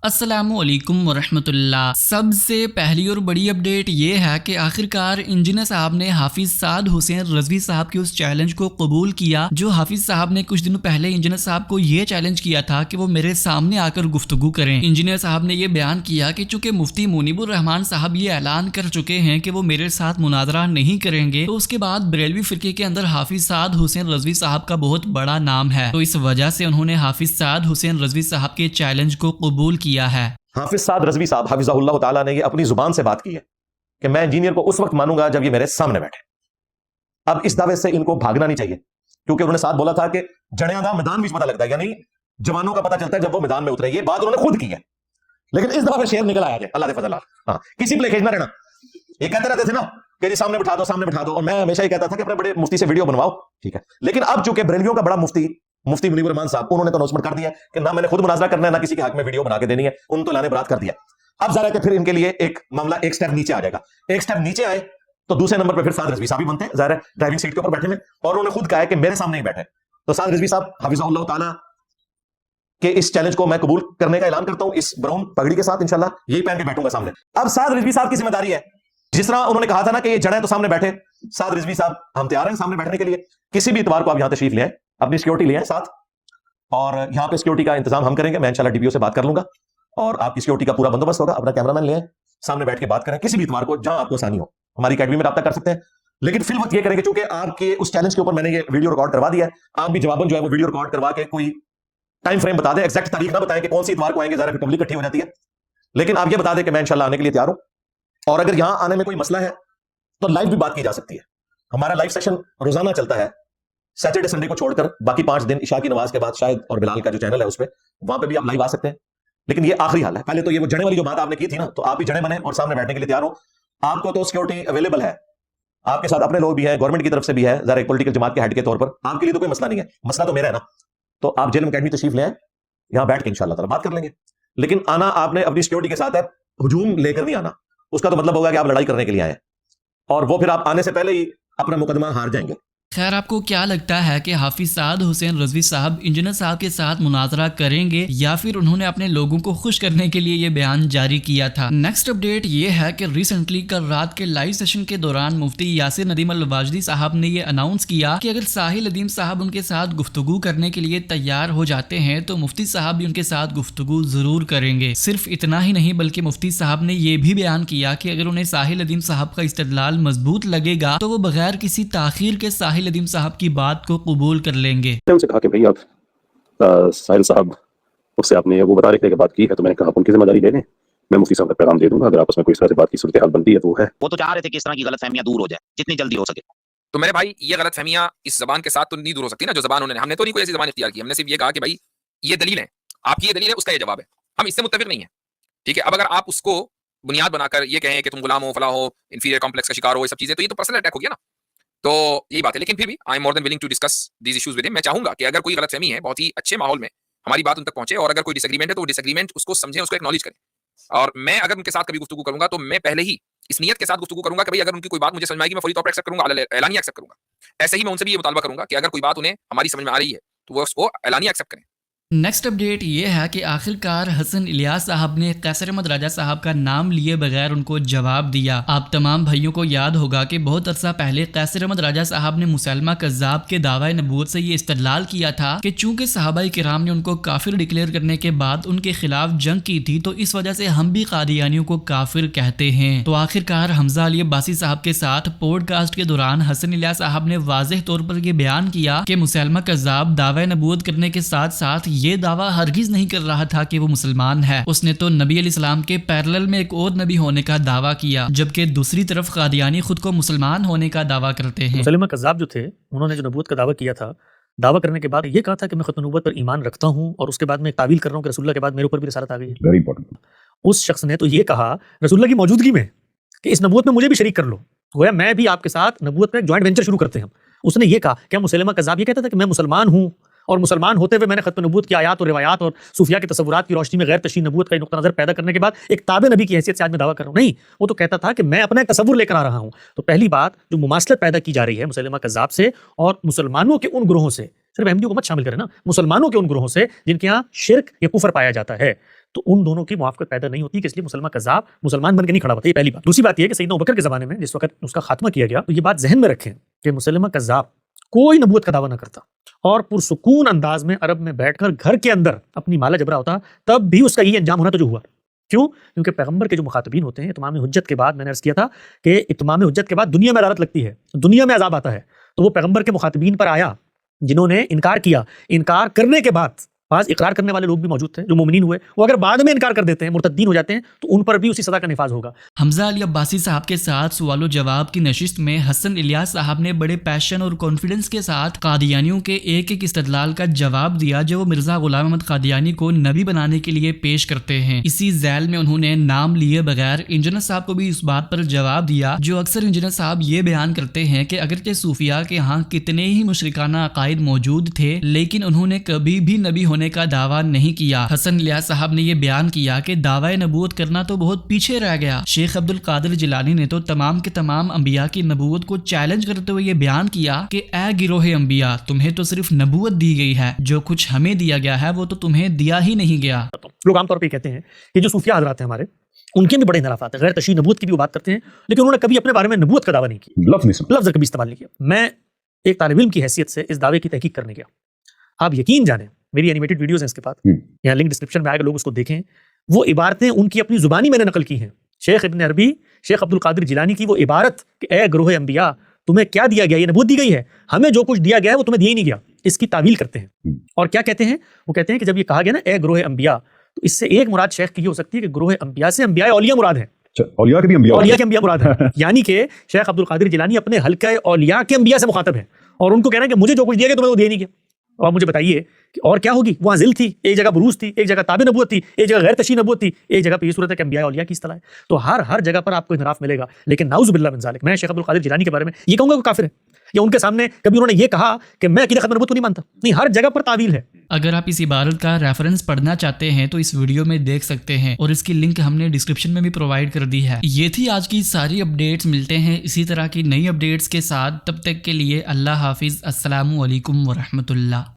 अस्सलामुअलैकुम वरहमतुल्लाह। सबसे पहली और बड़ी अपडेट ये है कि आखिरकार इंजीनियर साहब ने हाफिज साद हुसैन रजवी साहब के उस चैलेंज को कबूल किया जो हाफिज साहब ने कुछ दिनों पहले इंजीनियर साहब को ये चैलेंज किया था कि वो मेरे सामने आकर गुफ्तगू करें। इंजीनियर साहब ने ये बयान किया कि चूंकि मुफ्ती मुनीबुर रहमान साहब ये ऐलान कर चुके हैं कि वो मेरे साथ मुनाजरा नहीं करेंगे, तो उसके बाद बरेलवी फिरके के अंदर हाफिज साद हुसैन रजवी साहब का बहुत बड़ा नाम है, तो इस वजह से उन्होंने हाफिज साद हुसैन रजवी साहब के चैलेंज को कबूल किया है। हाफिज साद रजवी साहब हाफिज़हुल्लाह ताला ने ये अपनी जुबान से बात की है कि मैं इंजीनियर को उस वक्त मानूंगा जब ये मेरे सामने बैठे। अब इस दावे से इनको भागना नहीं चाहिए, क्योंकि उन्होंने साथ बोला था कि जड़ियां का मैदान भी पता लगता है, यानी जवानों का पता चलता है जब वो मैदान में उतरे। ये बात उन्होंने खुद की है, लेकिन इस दफा शेर निकल आया अल्लाह दे फजल। हाँ, किसी पे लेके ना रहना। ये कहते रहते थे ना कि जी सामने बिठा दो सामने बिठा दो, और मैं हमेशा ही कहता था कि अपने बड़े मुफ्ती से वीडियो बनवाओ, ठीक है। लेकिन अब चूंकि बरेलवियों का बड़ा मुफ्ती मुनीबुर रहमान साहब, उन्होंने तो अनाउंसमेंट कर दिया कि ना मैंने खुद मुनाजरा करना है ना किसी के हक में वीडियो बना के देनी है, उन तो लाने बरात कर दिया। अब जरा कि फिर इनके लिए एक मामला एक स्टेप नीचे आ जाएगा। एक स्टेप नीचे आए तो दूसरे नंबर पर फिर साद रिजवी साहब ही बनते हैं, ज़ाहिर है ड्राइविंग सीट के ऊपर बैठे हैं, और उन्होंने खुद कहा है कि मेरे सामने ही बैठे। तो साद रिजवी साहब हाफिज़हुल्लाह ताला के इस चैलेंज को मैं कबूल करने का ऐलान करता हूं, इस ब्राउन पगड़ी के साथ इंशाल्लाह यही पहन के बैठूंगा सामने। अब साद रिजवी साहब की जिम्मेदारी है, जिस तरह उन्होंने कहा था ना कि ये जड़ें तो सामने बैठे, साद रिजवी साहब हम तैयार हैं सामने बैठने के लिए। किसी भी इतवार को आप यहां तशरीफ ले आए, अपनी सिक्योरिटी ले आए साथ, और यहां पे सिक्योरिटी का इंतजाम हम करेंगे। मैं इंशाल्लाह डीपीओ से बात कर लूंगा और आपकी सिक्योरिटी का पूरा बंदोबस्त होगा। अपना कैमरामैन ले आए, सामने बैठ के बात करें किसी भी इतवार को जहां आपको आसानी हो। हमारी अकेडमी में रब्ता कर सकते हैं, लेकिन फिर वक्त ये करेंगे चूंकि आपके उस चैलेंज के ऊपर मैंने ये वीडियो रिकॉर्ड करवा दिया है, आप भी जवाबन जो है वो वीडियो रिकॉर्ड करवा के कोई टाइम फ्रेम बता दें, एक्जैक्ट तारीख ना बताएं कि कौन सी इतवार को आएंगे, जरा फिर पब्लिक इकट्ठी हो जाती है। लेकिन आप ये बता दें कि मैं इंशाल्लाह आने के लिए तैयार हूं, और अगर यहां आने में कोई मसला है तो लाइव भी बात की जा सकती है। हमारा लाइव सेशन रोजाना चलता है, सैटरडे संडे को छोड़कर बाकी 5 दिन इशा की नमाज के बाद शायद, और बिलाल का जो चैनल है उस पर, वहां पे भी आप लाइव आ सकते हैं। लेकिन ये आखिरी हाल है। पहले तो ये वो जड़े वाली जो बात आपने की थी ना, तो आप भी जड़े बने और सामने बैठने के लिए तैयार हो। आपको तो सिक्योरिटी अवेलेबल है, आपके साथ अपने लोग भी हैं, गवर्नमेंट की तरफ से भी है, जरा एक पॉलिटिकल जमात के हेड के तौर पर आपके लिए तो कोई मसला नहीं है। मसला तो मेरा है ना। तो आप जेल अकेडमी तशरीफ ले आए, यहां बैठ के इंशाल्लाह ताला बात कर लेंगे। लेकिन आना आपने अपनी सिक्योरिटी के साथ है, हुजूम लेकर नहीं आना। उसका तो मतलब होगा कि आप लड़ाई करने के लिए आए, और वो फिर आप आने से पहले ही अपना मुकदमा हार जाएंगे। खैर, आपको क्या लगता है कि हाफिज साद हुसैन रजवी साहब इंजीनियर साहब के साथ मुनाजरा करेंगे, या फिर उन्होंने अपने लोगों को खुश करने के लिए ये बयान जारी किया था? नेक्स्ट अपडेट ये है कि रिसेंटली कल रात के लाइव सेशन के दौरान मुफ्ती यासिर नदीम अल वाजदी साहब ने ये अनाउंस किया कि अगर साहिल अदीम साहब उनके साथ गुफ्तगू करने के लिए तैयार हो जाते हैं तो मुफ्ती साहब भी उनके साथ गुफ्तगू जरूर करेंगे। सिर्फ इतना ही नहीं, बल्कि मुफ्ती साहब ने ये भी बयान किया कि अगर उन्हें साहिल अदीम साहब का इस्तेदलाल मजबूत लगेगा तो वो बगैर किसी ताखीर के साहिल अदीम साहब की बात को कबूल कर लेंगे। उनसे कहा कि भाई आप साहिल साहब उससे आपने वो बता रहे थे कि बात की है, तो मैंने कहा आप उनकी जिम्मेदारी ले लें, मैं मुफ्ती साहब का पैगाम दे दूंगा, अगर आपस में कोई इस तरह से बात की सूरत हाल बनती है तो वो तो चाह रहे थे कि इस तरह की गलतफहमियां दूर हो जाए जितनी जल्दी हो सके। तो मेरे भाई ये गलतफहमियां इस जबान के साथ तो नहीं दूर हो सकती ना, जो जबान हमने तो नहीं कोई ऐसी जबान इख्तियार की। हमने सिर्फ ये कहा कि भाई ये दलील है, आपकी ये दलील है, उसका ये जवाब है, हम इससे मुत्तफिक नहीं है, ठीक है। अब अगर आप उसको बुनियाद बनाकर ये कहें कि तुम गुलाम हो, फला हो, इंफीरियर कॉम्प्लेक्स का शिकार हो, ये सब चीजें, तो ये तो पर्सनल अटैक हो गया ना। तो यही बात है। लेकिन फिर भी I am more than willing to discuss these issues with him. मैं चाहूंगा कि अगर कोई गलतफहमी है, बहुत ही अच्छे माहौल में हमारी बात उन तक पहुंचे, और अगर कोई डिसएग्रीमेंट है तो वो डिसएग्रीमेंट उसको समझें, उसको एक्नॉलेज करें। और मैं अगर उनके साथ कभी गुफ्तगू करूंगा तो मैं पहले ही इस नियत के साथ गुफ्तगू करूंगा कि भाई अगर उनकी कोई बात मुझे समझ में आएगी मैं फौरी तौर पर एक्सेप्ट करूंगा, एलानिया एक्सेप्ट करूंगा। ऐसे ही मैं उनसे भी ये मुतालबा करूंगा कि अगर कोई बात उन्हें हमारी समझ में आ रही है तो वो उसको एलानिया एक्सेप्ट करें। नेक्स्ट अपडेट ये है कि आखिरकार हसन इलियास साहब ने कैसर अहमद राजा साहब का नाम लिए बगैर उनको जवाब दिया। आप तमाम भाइयों को याद होगा कि बहुत अरसा पहले कैसर अहमद राजा साहब ने मुसलमा कज़्ज़ाब के दावा नबूवत से ये इस्तदलाल किया था कि चूंकि सहाबाए किराम ने उनको काफिर डिक्लेयर करने के बाद उनके खिलाफ जंग की थी, तो इस वजह से हम भी कादियानियों को काफिर कहते हैं। तो आखिरकार हमजा अली अब्बासी साहब के साथ पॉडकास्ट के दौरान हसन इलियास साहब ने वाज़ेह तौर पर यह बयान किया कि मुसलमा कज़्ज़ाब दावा नबूवत करने के साथ साथ ये दावा हरगिज नहीं कर रहा था कि वो मुसलमान है। उसने तो नबी अलैहिस्सलाम के पैरेलल में एक और नबी होने का दावा किया, जबकि दूसरी तरफ कादियानी खुद को मुसलमान होने का दावा करते हैं। मुसलमा कज़्ज़ाब जो थे, उन्होंने जो नबूवत का दावा किया था, दावा करने के बाद ये कहा था कि मैं खत्म नबूवत पर ईमान रखता हूँ, और उसके बाद मैं तावील कर रहा हूँ कि रसूलुल्लाह के बाद मेरे ऊपर भी रिसालत आ गई है। Very important. उस शख्स ने तो ये कहा रसूलुल्लाह की मौजूदगी में कि इस नबूवत में मुझे भी शरीक कर लो, गोया मैं भी आपके साथ नबूवत में एक जॉइंट वेंचर शुरू करते हैं। उसने ये कहा, क्या मुसलमा कज़्ज़ाब ये कहता था कि मैं मुसलमान हूँ, और मुसलमान होते हुए मैंने खत्म नबूवत की आयात और रिवायात और सूफिया के तसव्वुरात की रोशनी में गैर तशरीह नबूवत का नुक्ता नज़र पैदा करने के बाद एक ताबे नबी की हैसियत से आज मैं दावा कर रहा हूँ। नहीं, वो तो कहता था कि मैं अपना एक तसव्वुर लेकर आ रहा हूँ। तो पहली बात जो मुमासलत पैदा की जा रही है मुसलमा कज़्ज़ाब से और मुसलमानों के उन ग्रोहों से, सिर्फ अहमदियों को मत शामिल करें ना, मुसलमानों के उन ग्रोहों से जिनके यहाँ शिर्क या कुफर पाया जाता है, تو ان دونوں کی موافقت پیدا نہیں ہوتی کہ اس لیے مسلمہ کذاب مسلمان بن کے نہیں کھڑا ہوتا. یہ پہلی بات. دوسری بات یہ ہے کہ سیدنا ابوبکر کے زمانے میں جس وقت اس کا خاتمہ کیا گیا تو یہ بات ذہن میں رکھیں کہ مسلمہ کذاب کوئی نبوت کا دعویٰ نہ کرتا اور پرسکون انداز میں عرب میں بیٹھ کر گھر کے اندر اپنی مالا جبرا ہوتا, تب بھی اس کا یہ انجام ہونا تو جو ہوا. کیوں؟ کیونکہ پیغمبر کے جو مخاطبین ہوتے ہیں اتمام حجت کے بعد, میں نے عرض کیا تھا کہ اتمام حجت کے بعد دنیا میں عدالت لگتی ہے, دنیا میں عذاب آتا ہے. تو وہ پیغمبر کے مخاطبین پر آیا جنہوں نے انکار کیا. انکار کرنے کے بعد بعض اقرار کرنے والے لوگ بھی موجود تھے جو مومنین ہوئے, وہ اگر بعد میں انکار کر دیتے ہیں مرتدین ہو جاتے ہیں تو ان پر بھی اسی سزا کا نفاذ ہوگا. حمزہ علی عباسی صاحب کے ساتھ سوال و جواب کی نشست میں حسن الیاس صاحب نے بڑے پیشن اور کانفیڈنس کے ساتھ قادیانیوں کے ایک ایک استدلال کا جواب دیا جو وہ مرزا غلام احمد قادیانی کو نبی بنانے کے لیے پیش کرتے ہیں. اسی ذیل میں انہوں نے نام لیے بغیر انجینئر صاحب کو بھی اس بات پر جواب دیا جو اکثر انجینئر صاحب یہ بیان کرتے ہیں کہ اگرچہ صوفیاء کے ہاں کتنے ہی مشرکانہ عقائد موجود تھے لیکن انہوں نے کبھی بھی نبی ہونے کا دعویٰ نہیں کیا. حسن الیاس صاحب نے یہ بیان کیا کہ دعوی نبوت کرنا تو بہت پیچھے رہ گیا. شیخ عبد القادر جیلانی نے تو تمام کے تمام انبیاء کی نبوت کو چیلنج کرتے ہوئے یہ بیان کیا کہ اے گروہ انبیاء, تمہیں تو صرف نبوت دی گئی ہے, جو کچھ ہمیں دیا گیا ہے وہ تو تمہیں دیا ہی نہیں گیا. لوگ عام طور پہ کہتے ہیں کہ جو صوفیاء حضرات ہیں ہمارے, ان کے بھی بڑے انحرافات ہیں, غیر تشریح نبوت کی بھی وہ بات کرتے ہیں لیکن انہوں نے کبھی اپنے بارے میں نبوت کا دعویٰ نہیں کیا, لفظ کبھی استعمال نہیں کیا. میں ایک طالب علم کی حیثیت سے اس دعوے کی تحقیق کرنے گیا. آپ یقین جانیں میری اینیمیٹڈ ویڈیوز ہیں اس کے پاس, یہاں لنک ڈسکرپشن میں آئے گا, لوگ اس کو دیکھیں. وہ عبارتیں ان کی اپنی زبانی میں نے نقل کی ہیں. شیخ ابن عربی, شیخ عبد القادر جیلانی کی وہ عبارت کہ اے گروہ انبیاء تمہیں کیا دیا گیا, یہ نبوت دی گئی ہے, ہمیں جو کچھ دیا گیا ہے وہ تمہیں دیا ہی نہیں گیا, اس کی تعویل کرتے ہیں. اور کیا کہتے ہیں؟ وہ کہتے ہیں کہ جب یہ کہا گیا نا اے گروہ انبیاء, تو اس سے ایک مراد شیخ کی یہ ہو سکتی ہے کہ گروہ انبیاء سے انبیاء اولیاء مراد ہیں, اولیاء کے بھی انبیاء, اولیاء کے انبیاء مراد ہیں. یعنی کہ شیخ عبد القادر جیلانی اپنے حلقہ اولیاء کے انبیاء سے مخاطب ہیں اور ان کو کہنا ہے کہ مجھے جو کچھ دیا گیا تمہیں وہ دیا نہیں گیا. اور مجھے بتائیے کہ اور کیا ہوگی؟ وہاں ذل تھی, ایک جگہ بروز تھی, ایک جگہ تابع نبوت تھی, ایک جگہ غیر تشریح نبوت تھی, ایک جگہ پہ یہ صورت ہے کہ انبیاء اولیاء کی اصطلاح ہے. تو ہر جگہ پر آپ کو انحراف ملے گا. لیکن نعوذ باللہ من ذالک, میں شیخ عبد القادر جیلانی کے بارے میں یہ کہوں گا کہ کافر ہے, یا ان کے سامنے کبھی انہوں نے یہ کہا کہ میں عقیدہ ختم نبوت کو نہیں مانتا. نہیں, ہر جگہ پر تعویل ہے. اگر آپ اس عبارت کا ریفرنس پڑھنا چاہتے ہیں تو اس ویڈیو میں دیکھ سکتے ہیں اور اس کی لنک ہم نے ڈسکرپشن میں بھی پرووائڈ کر دی ہے. یہ تھی آج کی ساری اپڈیٹس. ملتے ہیں اسی طرح کی نئی اپڈیٹس کے ساتھ, تب تک کے لیے اللہ حافظ. السلام علیکم ورحمۃ اللہ.